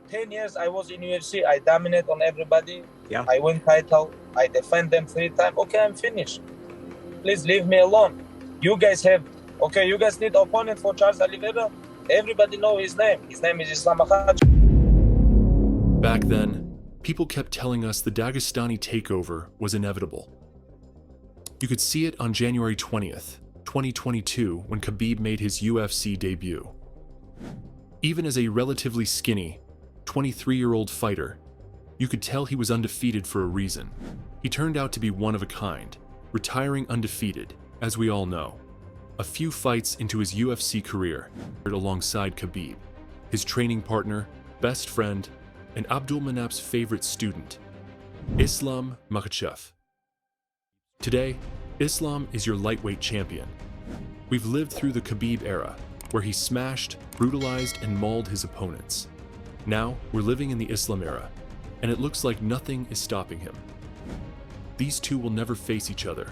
10 years I was in UFC. I dominate on everybody. Yeah. I win title. I defend them 3 times. Okay, I'm finished. Please leave me alone. You guys need opponent for Charles Oliveira. Everybody know his name. His name is Islam Makhachev. Back then, people kept telling us the Dagestani takeover was inevitable. You could see it on January 20th, 2022, when Khabib made his UFC debut. Even as a relatively skinny, 23-year-old fighter, you could tell he was undefeated for a reason. He turned out to be one of a kind, retiring undefeated, as we all know. A few fights into his UFC career, alongside Khabib, his training partner, best friend, and Abdulmanap's favorite student, Islam Makhachev. Today, Islam is your lightweight champion. We've lived through the Khabib era, where he smashed, brutalized, and mauled his opponents. Now, we're living in the Islam era, and it looks like nothing is stopping him. These two will never face each other,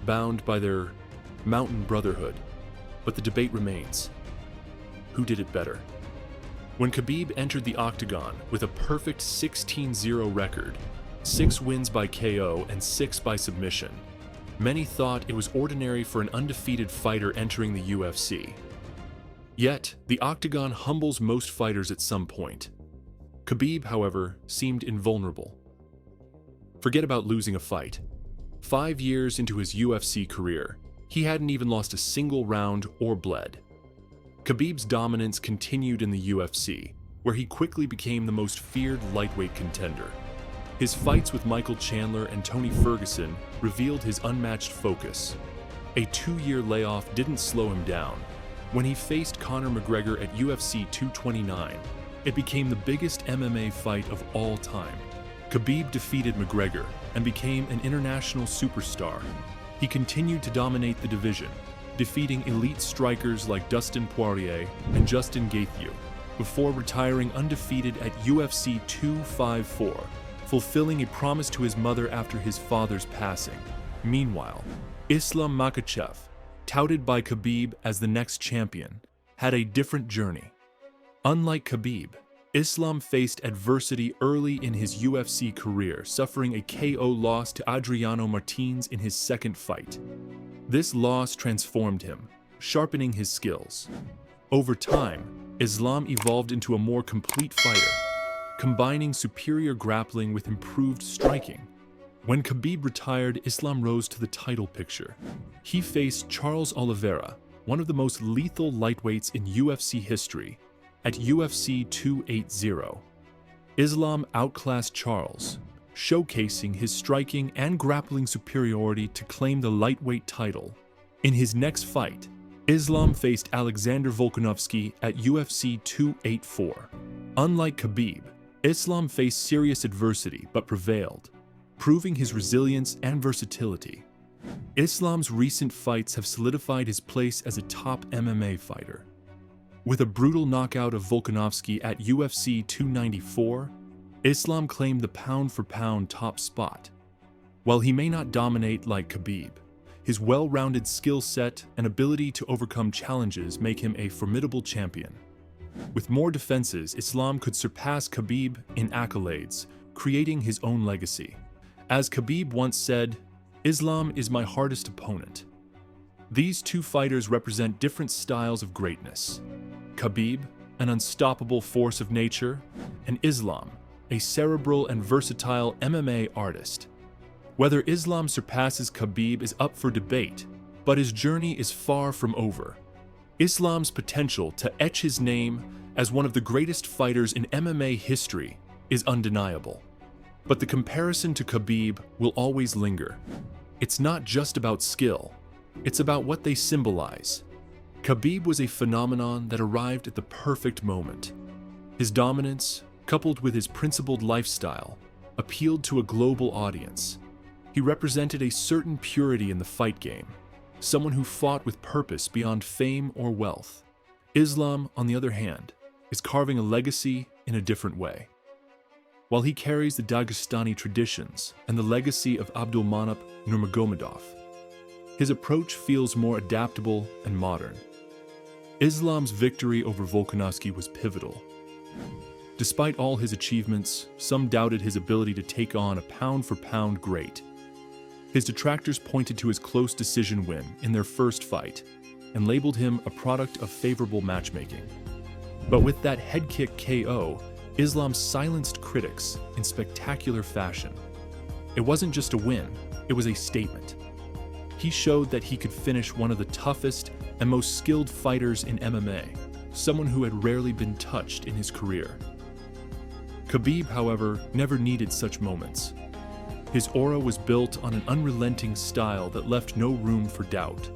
bound by their mountain brotherhood, but the debate remains. Who did it better? When Khabib entered the octagon with a perfect 16-0 record, 6 wins by KO and 6 by submission, many thought it was ordinary for an undefeated fighter entering the UFC. Yet, the octagon humbles most fighters at some point. Khabib, however, seemed invulnerable. Forget about losing a fight. 5 years into his UFC career, he hadn't even lost a single round or bled. Khabib's dominance continued in the UFC, where he quickly became the most feared lightweight contender. His fights with Michael Chandler and Tony Ferguson revealed his unmatched focus. A 2-year layoff didn't slow him down. When he faced Conor McGregor at UFC 229, it became the biggest MMA fight of all time. Khabib defeated McGregor and became an international superstar. He continued to dominate the division, defeating elite strikers like Dustin Poirier and Justin Gaethje, before retiring undefeated at UFC 254, fulfilling a promise to his mother after his father's passing. Meanwhile, Islam Makhachev, touted by Khabib as the next champion, had a different journey. Unlike Khabib, Islam faced adversity early in his UFC career, suffering a KO loss to Adriano Martins in his second fight. This loss transformed him, sharpening his skills. Over time, Islam evolved into a more complete fighter, combining superior grappling with improved striking. When Khabib retired, Islam rose to the title picture. He faced Charles Oliveira, one of the most lethal lightweights in UFC history, at UFC 280. Islam outclassed Charles, showcasing his striking and grappling superiority to claim the lightweight title. In his next fight, Islam faced Alexander Volkanovski at UFC 284. Unlike Khabib, Islam faced serious adversity but prevailed, proving his resilience and versatility. Islam's recent fights have solidified his place as a top MMA fighter. With a brutal knockout of Volkanovski at UFC 294, Islam claimed the pound-for-pound top spot. While he may not dominate like Khabib, his well-rounded skill set and ability to overcome challenges make him a formidable champion. With more defenses, Islam could surpass Khabib in accolades, creating his own legacy. As Khabib once said, "Islam is my hardest opponent." These two fighters represent different styles of greatness. Khabib, an unstoppable force of nature, and Islam, a cerebral and versatile MMA artist. Whether Islam surpasses Khabib is up for debate, but his journey is far from over. Islam's potential to etch his name as one of the greatest fighters in MMA history is undeniable. But the comparison to Khabib will always linger. It's not just about skill, it's about what they symbolize. Khabib was a phenomenon that arrived at the perfect moment. His dominance, coupled with his principled lifestyle, appealed to a global audience. He represented a certain purity in the fight game, someone who fought with purpose beyond fame or wealth. Islam, on the other hand, is carving a legacy in a different way. While he carries the Dagestani traditions and the legacy of Abdulmanap Nurmagomedov, his approach feels more adaptable and modern. Islam's victory over Volkanovski was pivotal. Despite all his achievements, some doubted his ability to take on a pound-for-pound great. His detractors pointed to his close decision win in their first fight and labeled him a product of favorable matchmaking. But with that head kick KO, Islam silenced critics in spectacular fashion. It wasn't just a win, it was a statement. He showed that he could finish one of the toughest and most skilled fighters in MMA, someone who had rarely been touched in his career. Khabib, however, never needed such moments. His aura was built on an unrelenting style that left no room for doubt.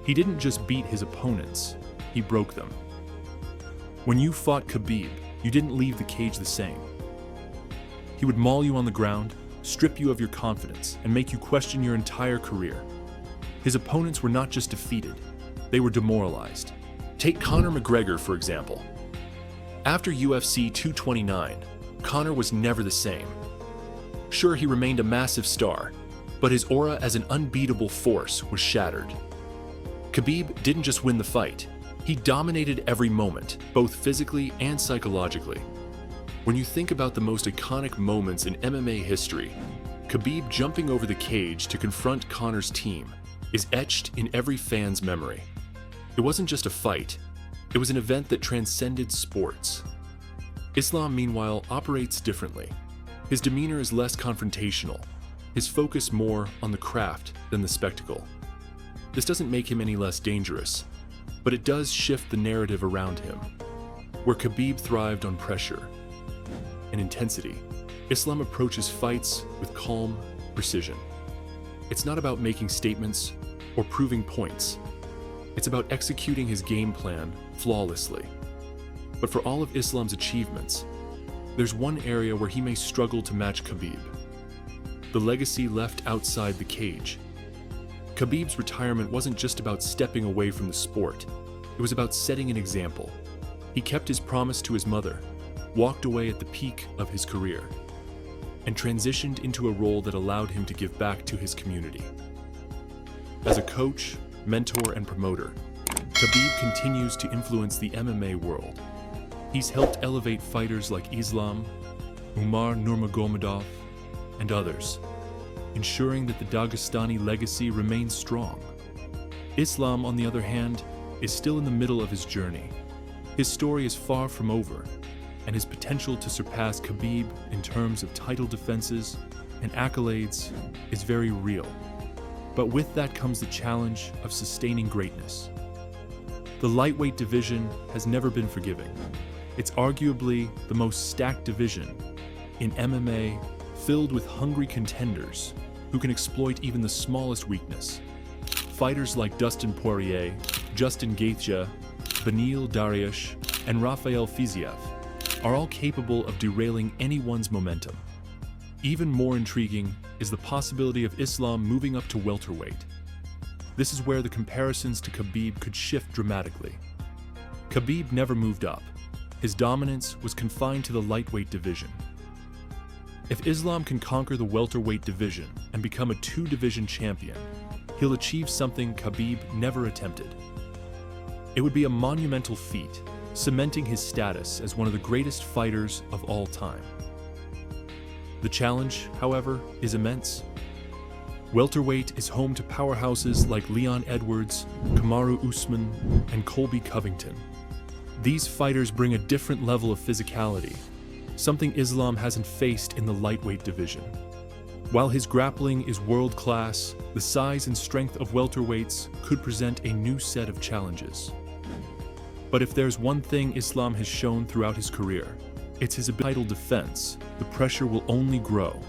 He didn't just beat his opponents, he broke them. When you fought Khabib, you didn't leave the cage the same. He would maul you on the ground, strip you of your confidence, and make you question your entire career. His opponents were not just defeated, they were demoralized. Take Conor McGregor, for example. After UFC 229, Conor was never the same. Sure, he remained a massive star, but his aura as an unbeatable force was shattered. Khabib didn't just win the fight, he dominated every moment, both physically and psychologically. When you think about the most iconic moments in MMA history, Khabib jumping over the cage to confront Conor's team is etched in every fan's memory. It wasn't just a fight, it was an event that transcended sports. Islam, meanwhile, operates differently. His demeanor is less confrontational, his focus more on the craft than the spectacle. This doesn't make him any less dangerous, but it does shift the narrative around him. Where Khabib thrived on pressure and intensity, Islam approaches fights with calm precision. It's not about making statements or proving points. It's about executing his game plan flawlessly. But for all of Islam's achievements, there's one area where he may struggle to match Khabib: the legacy left outside the cage. Khabib's retirement wasn't just about stepping away from the sport, it was about setting an example. He kept his promise to his mother, walked away at the peak of his career, and transitioned into a role that allowed him to give back to his community. As a coach, mentor, and promoter, Khabib continues to influence the MMA world. He's helped elevate fighters like Islam, Nurmagomedov, and others, ensuring that the Dagestani legacy remains strong. Islam, on the other hand, is still in the middle of his journey. His story is far from over, and his potential to surpass Khabib in terms of title defenses and accolades is very real. But with that comes the challenge of sustaining greatness. The lightweight division has never been forgiving. It's arguably the most stacked division in MMA, filled with hungry contenders who can exploit even the smallest weakness. Fighters like Dustin Poirier, Justin Gaethje, Beneil Dariush, and Rafael Fiziev are all capable of derailing anyone's momentum. Even more intriguing is the possibility of Islam moving up to welterweight. This is where the comparisons to Khabib could shift dramatically. Khabib never moved up. His dominance was confined to the lightweight division. If Islam can conquer the welterweight division and become a two-division champion, he'll achieve something Khabib never attempted. It would be a monumental feat, cementing his status as one of the greatest fighters of all time. The challenge, however, is immense. Welterweight is home to powerhouses like Leon Edwards, Kamaru Usman, and Colby Covington. These fighters bring a different level of physicality, something Islam hasn't faced in the lightweight division. While his grappling is world-class, the size and strength of welterweights could present a new set of challenges. But if there's one thing Islam has shown throughout his career, it's his title defense. The pressure will only grow.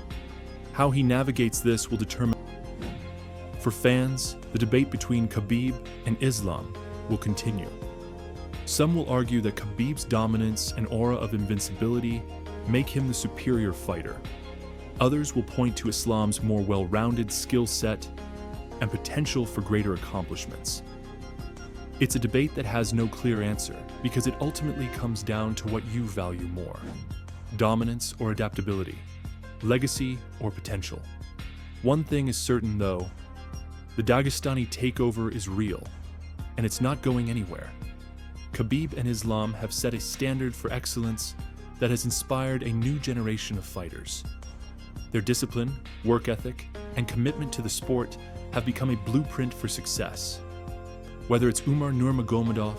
How he navigates this will determine. For fans, the debate between Khabib and Islam will continue. Some will argue that Khabib's dominance and aura of invincibility make him the superior fighter. Others will point to Islam's more well-rounded skill set and potential for greater accomplishments. It's a debate that has no clear answer because it ultimately comes down to what you value more: dominance or adaptability, legacy or potential. One thing is certain though, the Dagestani takeover is real, and it's not going anywhere. Khabib and Islam have set a standard for excellence that has inspired a new generation of fighters. Their discipline, work ethic, and commitment to the sport have become a blueprint for success. Whether it's Umar Nurmagomedov,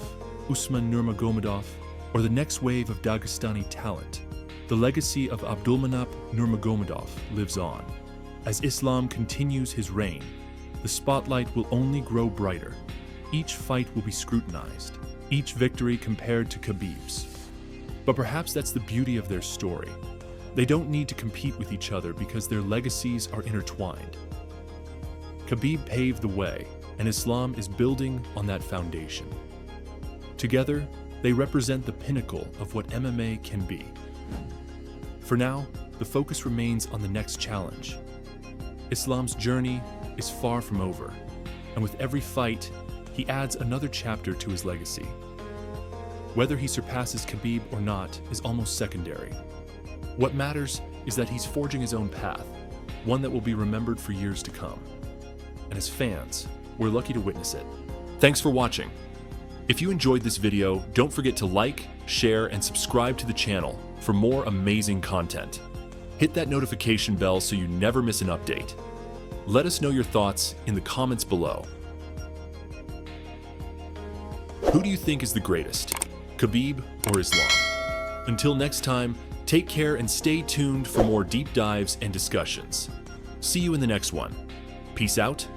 Usman Nurmagomedov, or the next wave of Dagestani talent, the legacy of Abdulmanap Nurmagomedov lives on. As Islam continues his reign, the spotlight will only grow brighter. Each fight will be scrutinized, each victory compared to Khabib's. But perhaps that's the beauty of their story. They don't need to compete with each other because their legacies are intertwined. Khabib paved the way, and Islam is building on that foundation. Together, they represent the pinnacle of what MMA can be. For now, the focus remains on the next challenge. Islam's journey is far from over, and with every fight, he adds another chapter to his legacy. Whether he surpasses Khabib or not is almost secondary. What matters is that he's forging his own path, one that will be remembered for years to come. And as fans, we're lucky to witness it. Thanks for watching. If you enjoyed this video, don't forget to like, share, and subscribe to the channel for more amazing content. Hit that notification bell so you never miss an update. Let us know your thoughts in the comments below. Who do you think is the greatest, Khabib or Islam? Until next time, take care and stay tuned for more deep dives and discussions. See you in the next one. Peace out